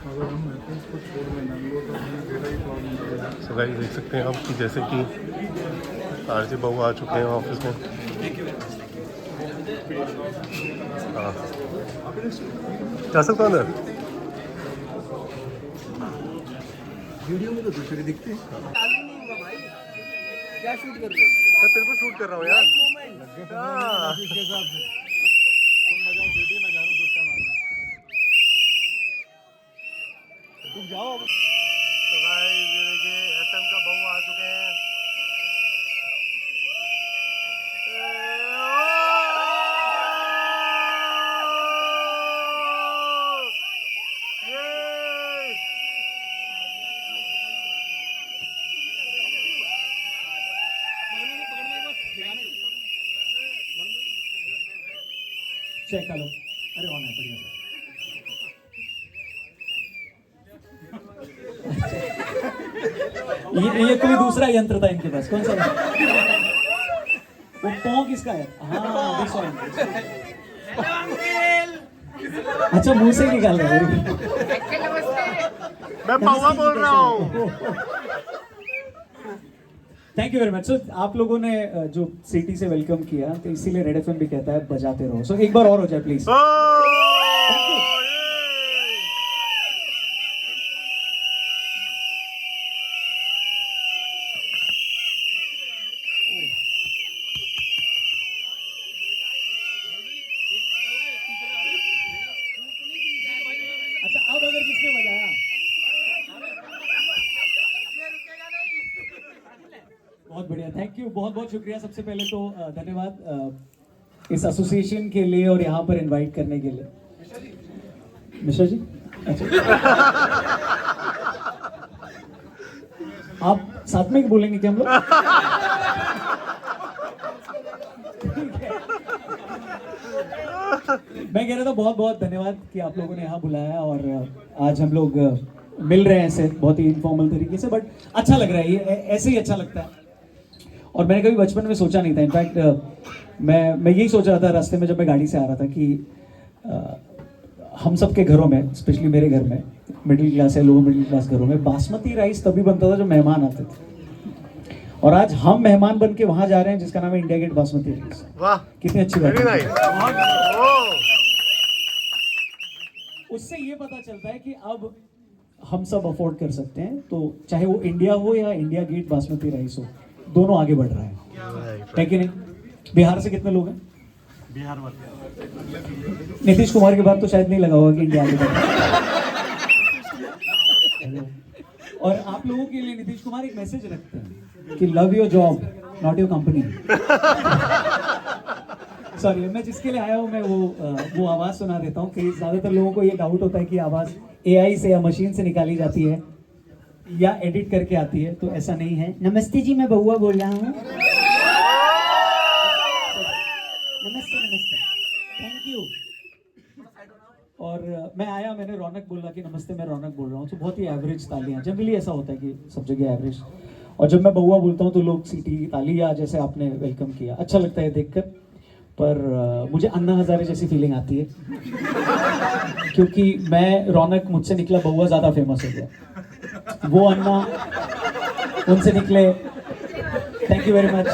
अगर हम महफूज को छोड़ देना वो तो हमें तेरा ही प्रॉब्लम रहेगा। सो गाइस देख सकते हैं आप कि जैसे कि आरजे बाबू आ चुके हैं ऑफिस में। हाँ जा सकता हूँ अंदर। वीडियो में तो दूसरे दिखते हैं। क्या शूट कर रहे हो? मैं तेरे को शूट कर रहा हूँ यार। हाँ। इसके हिसाब से तुम बजाओ सीटी में जा रहा हूँ सुट्टा मारना। तुम जाओ। तो गाइस ये देखिए एसएम का बहू आ चुके हैं। चेक करो। अरे ऑन है, बढ़िया। ये कोई दूसरा यंत्र था इनके पास, कौन सा? वो पौ किसका है? हाँ this one। अच्छा मुंह से निकाल रहे हैं। मैं पौवा बोल रहा हूँ। Thank you very much. So आप लोगों ने जो सिटी से वेलकम किया तो इसीलिए रेड एफएम भी कहता है बजाते रहो। सो एक बार और हो जाए प्लीज। अच्छा अब अगर किसने बजाया? बहुत बढ़िया, थैंक यू, बहुत बहुत शुक्रिया। सबसे पहले तो धन्यवाद इस एसोसिएशन के लिए और यहाँ पर इनवाइट करने के लिए। मिश्रा जी, अच्छा आप साथ में बोलेंगे क्या हम लोग? मैं कह रहा था बहुत बहुत धन्यवाद कि आप लोगों ने यहाँ बुलाया और आज हम लोग मिल रहे हैं ऐसे बहुत ही इनफॉर्मल तरीके से, बट अच्छा लग रहा है। ये ऐसे ही अच्छा लगता है। और मैंने कभी बचपन में सोचा नहीं था। इनफैक्ट मैं यही सोच रहा था रास्ते में जब मैं गाड़ी से आ रहा था कि हम सब के घरों में, स्पेशली मेरे घर में, मिडिल क्लास है, लोअर मिडिल क्लास घरों में बासमती राइस तभी बनता था जब मेहमान आते थे। और आज हम मेहमान बन के वहां जा रहे हैं जिसका नाम है इंडिया गेट बासमती राइस। वाह कितनी अच्छी बात है। उससे ये पता चलता है कि अब हम सब अफोर्ड कर सकते हैं। तो चाहे वो इंडिया हो या इंडिया गेट बासमती राइस हो, दोनों आगे बढ़ रहा है कि नहीं? बिहार से कितने लोग हैं? बिहार वाले नीतीश कुमार के बाद तो शायद नहीं लगा होगा कि इंडिया आगे बढ़ रहा है। और आप लोगों के लिए नीतीश कुमार एक मैसेज रखते हैं कि love your job not your company. Sorry, मैं जिसके लिए आया हूँ मैं वो आवाज सुना देता हूँ कि ज्यादातर लोगों को ये डाउट होता है कि आवाज एआई से या मशीन से निकाली जाती है या एडिट करके आती है, तो ऐसा नहीं है। नमस्ते जी, मैं बहुआ बोल रहा हूँ। नमस्ते नमस्ते, थैंक यू। और मैं आया, मैंने रौनक बोला कि नमस्ते, मैं रौनक बोल रहा हूँ, तो बहुत ही एवरेज तालियां। जनरली ऐसा होता है कि सब जगह एवरेज। और जब मैं बहुआ बोलता हूँ तो लोग सीटी ताली, या जैसे आपने वेलकम किया, अच्छा लगता है देखकर। पर मुझे अन्ना हजारे जैसी फीलिंग आती है क्योंकि मैं रौनक, मुझसे निकला बहुआ ज़्यादा फेमस हो गया। वो अन्ना उनसे निकले। Thank you very much.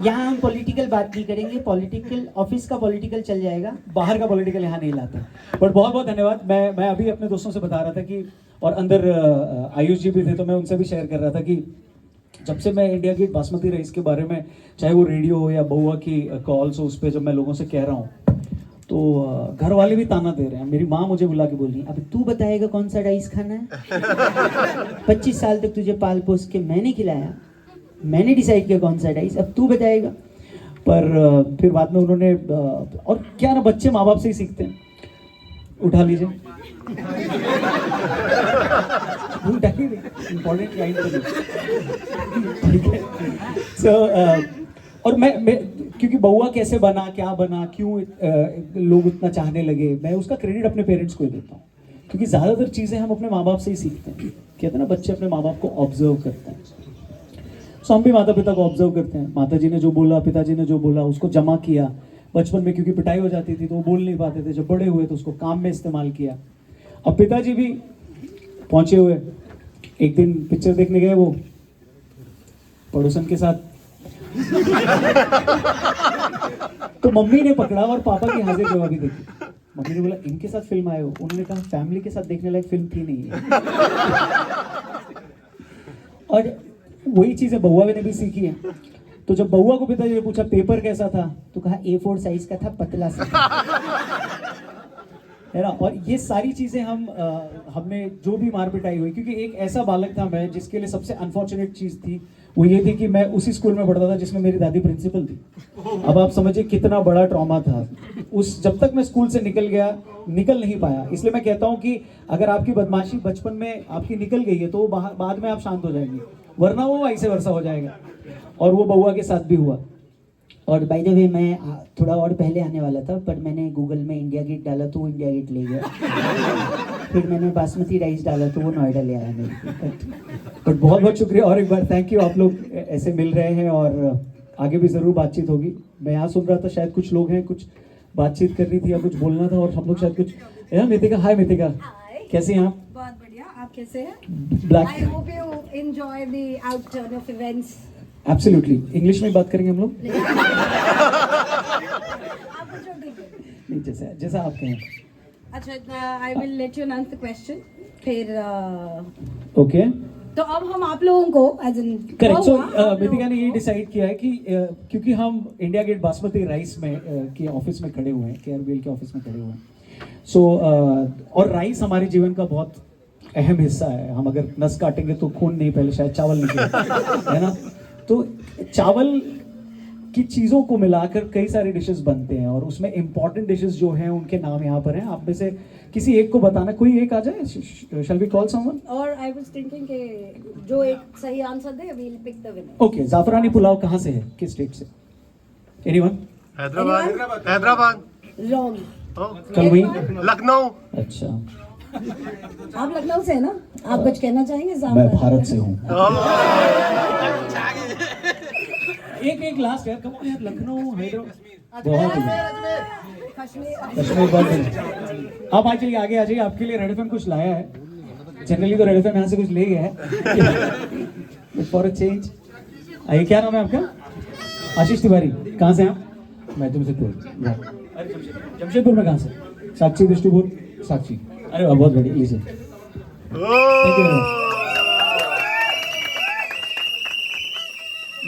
यहाँ हम पॉलिटिकल बात नहीं करेंगे, पॉलिटिकल ऑफिस का पॉलिटिकल चल जाएगा, बाहर का पॉलिटिकल यहाँ नहीं लाते। बट बहुत बहुत धन्यवाद। मैं अभी अपने दोस्तों से बता रहा था कि, और अंदर आयुष जी भी थे तो मैं उनसे भी शेयर कर रहा था कि जब से मैं इंडिया गेट बासमती राइस के बारे में, चाहे वो रेडियो हो या बहुआ की कॉल्स हो, उस पर जब मैं लोगों से कह रहा हूँ तो घर वाले भी ताना दे रहे हैं। मेरी माँ मुझे बुला के बोल रही है, अब तू बताएगा कौन सा राइस खाना है? 25 साल तक तुझे पाल पोस के मैंने खिलाया, मैंने डिसाइड किया कौन सा राइस, अब तू बताएगा। पर फिर बाद में उन्होंने, और क्या ना, बच्चे माँ बाप से ही सीखते हैं। उठा लीजिए, इम्पोर्टेंट लाइन तो नहीं, ठीक है। सो और मैं क्योंकि बहुआ कैसे बना, क्या बना, क्यों लोग उतना चाहने लगे, मैं उसका क्रेडिट अपने पेरेंट्स को ही देता हूँ। क्योंकि ज़्यादातर चीज़ें हम अपने माँ बाप से ही सीखते हैं। कहते हैं ना, बच्चे अपने माँ बाप को ऑब्जर्व करते हैं। सो हम भी माता पिता को ऑब्जर्व करते हैं। माता जी ने जो बोला, पिताजी ने जो बोला, उसको जमा किया। बचपन में क्योंकि पिटाई हो जाती थी तो वो बोल नहीं पाते थे, जब बड़े हुए तो उसको काम में इस्तेमाल किया। अब पिताजी भी पहुंचे हुए, एक दिन पिक्चर देखने गए वो पड़ोसन के साथ, तो मम्मी ने पकड़ा और पापा की हाजिर जवाबी देखी। मम्मी ने बोला इनके साथ फिल्म आए हो? उन्होंने कहा फैमिली के साथ देखने लायक फिल्म थी नहीं है। और वही चीजें बउआ ने भी सीखी है। तो जब बउआ को पिताजी ने पूछा पेपर कैसा था, तो कहा A4 साइज का था, पतला सा, है ना। और ये सारी चीजें हमने जो भी मार पिटाई हुई, क्योंकि एक ऐसा बालक था मैं जिसके लिए सबसे अनफॉर्चुनेट चीज थी वो ये थी कि मैं उसी स्कूल में पढ़ता था जिसमें मेरी दादी प्रिंसिपल थी। अब आप समझिए कितना बड़ा ट्रॉमा था उस, जब तक मैं स्कूल से निकल नहीं पाया। इसलिए मैं कहता हूँ कि अगर आपकी बदमाशी बचपन में आपकी निकल गई है तो बाद में आप शांत हो जाएंगे, वरना वो ऐसे वर्षा हो जाएगा। और वो बउआ के साथ भी हुआ। और बाय द वे मैं थोड़ा और पहले आने वाला था, पर मैंने गूगल में इंडिया गेट डाला तो वो इंडिया गेट ले गया। फिर मैंने बासमती राइस डाला तो वो नोएडा ले आया मेरे। बट बहुत बहुत शुक्रिया और एक बार थैंक यू। आप लोग ऐसे मिल रहे हैं और आगे भी ज़रूर बातचीत होगी। मैं यहाँ सुन रहा था शायद कुछ लोग हैं, कुछ बातचीत करनी थी या कुछ बोलना था, और हम लोग शायद कुछ, मितिका, हाय मितिका, कैसी हैं आप? बहुत बढ़िया, आप कैसे हैं? Black, I hope you enjoy the outturn of events. Absolutely. English में बात करेंगे हम लोग? आपको जो ठीक है। नहीं, जैसा आप कहें। अच्छा, I will let you announce the question. फिर ओके, तो अब हम आप लोगों को as in करेक्ट। सो आप लोगों मितिका ने ये को- डिसाइड किया है कि क्योंकि हम इंडिया गेट बासमती राइस में के ऑफिस में खड़े हुए हैं, केआरबीएल के ऑफिस में खड़े हुए हैं, सो और राइस हमारे जीवन का बहुत अहम हिस्सा है। हम अगर नस काटेंगे तो खून नहीं, पहले शायद चावल निकले, है ना। तो चावल की चीज़ों को मिलाकर कई सारे डिशेस बनते हैं और उसमें इंपॉर्टेंट डिशेस जो हैं उनके नाम यहाँ पर हैं। आप में से किसी एक को बताना, कोई एक आ जाए। Shall we call someone? और I was thinking कि जो एक सही आंसर दे we'll pick the winner. Okay, जाफरानी पुलाव कहाँ से है, किस स्टेट से? एनीवन? हैदराबाद, हैदराबाद, Wrong. कल वहीं? लखनऊ। अच्छा, आप लखनऊ से है ना? आप कुछ कहना चाहेंगे? मैं भारत से हूँ। एक लास्ट है, कम यार, लखनऊ, हैदराबाद, बहुत कश्मीर। कश्मीर बहुत बढ़िया। आप एक्चुअली आगे आ जाइए, आपके लिए रेड एफएम कुछ लाया है। जनरली तो रेड एफएम यहाँ से कुछ ले गया है, फॉर अ चेंज। आइए, क्या नाम है आपका? आशीष तिवारी। कहाँ से हैं आप? मैं जमशेदपुर। जमशेदपुर में कहाँ से? साक्षी विष्णुपुर, साक्षी। अरे वाह, बहुत बढ़िया, लीजिए। Thank you.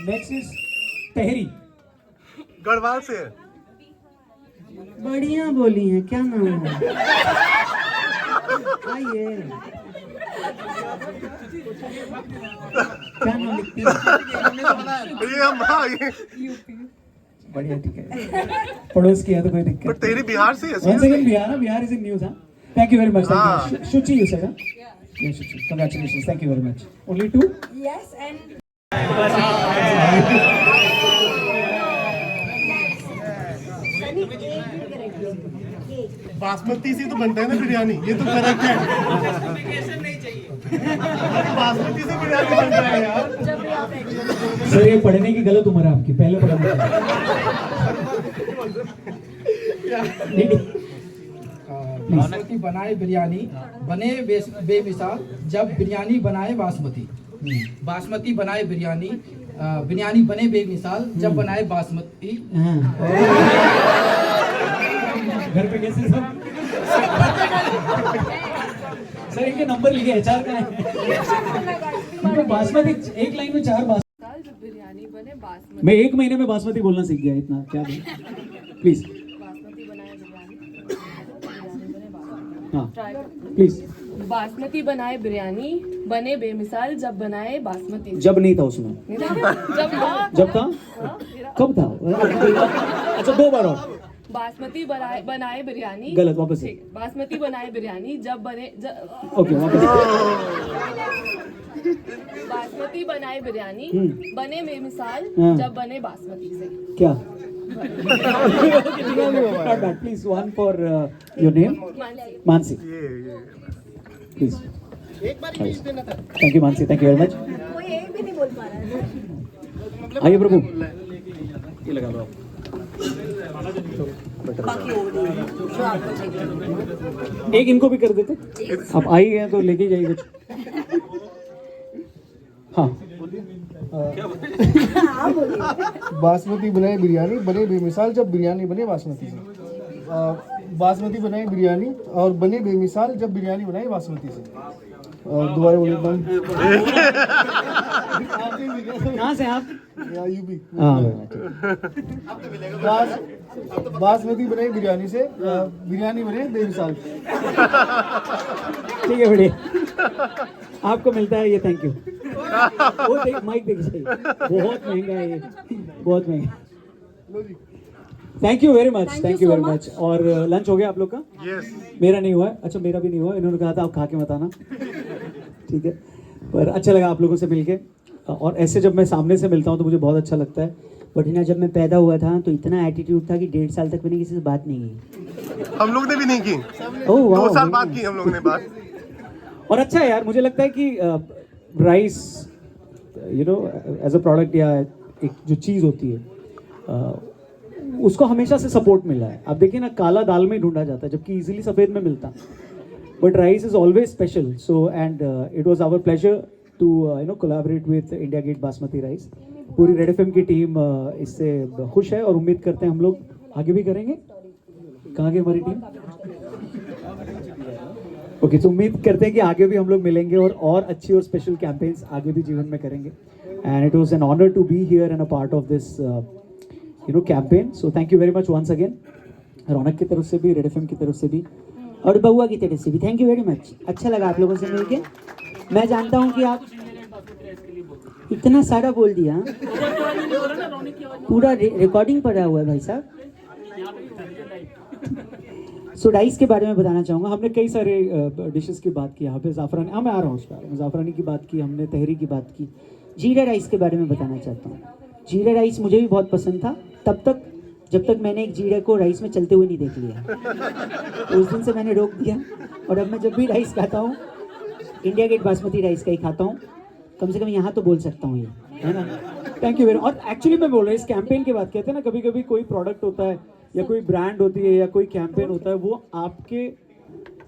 नेक्स्ट इज तहरी। गढ़वाल से है। बढ़िया बोली है, क्या नाम है? आइए, क्या नाम लिखती है? ये हम, हाँ, ये बढ़िया, ठीक है। पड़ोस की है तो कोई दिक्कत बट तेरी बिहार से है। Once again, Bihar is in news, हाँ। Thank you very much. हाँ। Shuchi, you said, huh? Yeah, Shuchi. Congratulations. Thank you very much. Only two? Yes, and Sunny एक भी correct है। एक। बासमती से तो बनता है ना बिरयानी, ये तो करेक्ट है। बासमती से बिरयानी बनता है यार। जब भी आप ready हो। सर, ये पढ़ने की गलत उम्र है आपकी, पहले पढ़ना चाहिए। बासमती बनाए बिरयानी बने बेमिसाल जब बिरयानी बनाए बासमती। बासमती बनाए बिरयानी, बिरयानी बने बेमिसाल जब बनाए बासमती। हाँ। घर पे कैसे सब? सर, इनके नंबर लिखे, एचआर का है। इनको बासमती एक लाइन में 4 बिरयानी बने बासमती। मैं 1 महीने में बासमती बोलना सीख गया, इतना क्या प्लीज। बासमती बनाए बिरयानी बने बासमती। हाँ, ट्राई करो। प्लीज। बासमती बनाए बिरयानी बने बेमिसाल जब बनाए बासमती। जब नहीं था उसमें, जब था। था, कब था? अच्छा, 2 बार और। बासमती बनाए बिरयानी। गलत, वापस से। ठीक, बासमती बनाए बिरयानी जब बने ओके, वापस। बासमती बनाए बिरयानी बने बेमिसाल हाँ। जब बने बासमती से। क्या? Please, one for your name. Mansi, please. Thank you Mansi, thank you very much. कोई एक भी नहीं बोल पा रहा है। आइए प्रभु, ये लगा लो आप। बाकी वो जो आपको चाहिए। एक इनको भी कर देते, आप आई हैं तो लेके जाइए कुछ। हाँ हाँ बोलिए। बासमती बनाई बिरयानी बने बेमिसाल जब बिरयानी बने बासमती से। बासमती बनाई बिरयानी और बने बेमिसाल जब बिरयानी बनाई बासमती से। दोबारा बोले कहाँ से आप? यूपी। हाँ बासमती बनाई बिरयानी से, बिरयानी बने बेमिसाल। ठीक है, बढ़िया। आपको मिलता है ये, थैंक यू। वो देख, माइक देख सही, बहुत महंगा है ये, बहुत महंगा। Thank you very much, thank you very much. और लंच हो गया आप लोग का? यस। मेरा नहीं हुआ है। अच्छा, मेरा भी नहीं हुआ। इन्होंने कहा था आप खा के बताना, ठीक है। पर अच्छा लगा आप लोगों से मिलके, और ऐसे जब मैं सामने से मिलता हूँ तो मुझे बहुत अच्छा लगता है। बट ना जब मैं पैदा हुआ था तो इतना एटीट्यूड था कि 1.5 साल तक मैंने किसी से बात नहीं की। हम लोग ने भी नहीं की। ओह वाह, 2 साल बाद की हम लोग ने बात। और अच्छा है यार, मुझे लगता है कि rice you know as a product या एक जो चीज़ होती है उसको हमेशा से सपोर्ट मिला है। आप देखिए ना, काला दाल में ही ढूंढा जाता है जबकि इजीली सफ़ेद में मिलता। But rice is always special. So and it was our pleasure to collaborate with India Gate basmati rice. पूरी रेड एफएम की टीम इससे खुश है और उम्मीद करते हैं हम लोग आगे भी करेंगे। कहाँ गई हमारी टीम? ओके, तो उम्मीद करते हैं कि आगे भी हम लोग मिलेंगे और अच्छी और स्पेशल कैंपेन्स आगे भी जीवन में करेंगे। And it was an honour to be here and a part of this campaign. So thank you very much once again, Raunak की तरफ से भी, रेड एफएम की तरफ से भी, और बउआ की तरफ से भी थैंक यू वेरी मच। अच्छा लगा आप लोगों से मिलके। मैं जानता हूँ कि आप इतना सारा बोल दिया, पूरा रिकॉर्डिंग पड़ा हुआ है भाई साहब। सो राइस के बारे में बताना चाहूँगा। हमने कई सारे डिशेस की बात की यहाँ पे। ज़ाफ़रानी, हाँ मैं आ रहा हूँ उस पर। ज़ाफ़रानी की बात की हमने, तहरी की बात की। जीरा राइस के बारे में बताना चाहता हूँ। जीरा राइस मुझे भी बहुत पसंद था तब तक जब तक मैंने एक जीरा को राइस में चलते हुए नहीं देख लिया। उस दिन से मैंने रोक दिया, और अब मैं जब भी राइस खाता हूँ इंडिया गेट बासमती राइस का ही खाता हूँ। कम से कम यहाँ तो बोल सकता हूँ ये, है ना। Thank you very. और एक्चुअली मैं बोल रहा हूँ इस कैंपेन की बात, कहते हैं ना कभी कभी कोई प्रोडक्ट होता है या कोई ब्रांड होती है या कोई कैंपेन होता है, वो आपके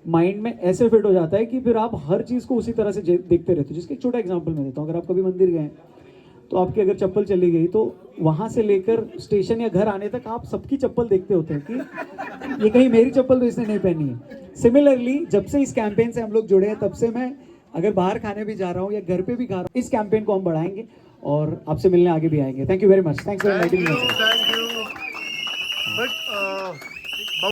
माइंड में ऐसे फिट हो जाता है कि फिर आप हर चीज़ को उसी तरह से देखते रहते हो। जिसका एक छोटा एग्जांपल मैं देता हूँ। अगर आप कभी मंदिर गए तो आपकी अगर चप्पल चली गई तो वहाँ से लेकर स्टेशन या घर आने तक आप सबकी चप्पल देखते होते हैं कि ये कहीं मेरी चप्पल तो इसने नहीं पहनी है। सिमिलरली जब से इस कैंपेन से हम लोग जुड़े हैं तब से मैं अगर बाहर खाने भी जा रहा हूँ या घर पे भी खा रहा हूँ, इस कैंपेन को हम बढ़ाएंगे और आपसे मिलने आगे भी आएंगे। Thank you very much. Thanks for inviting me. Thank you. But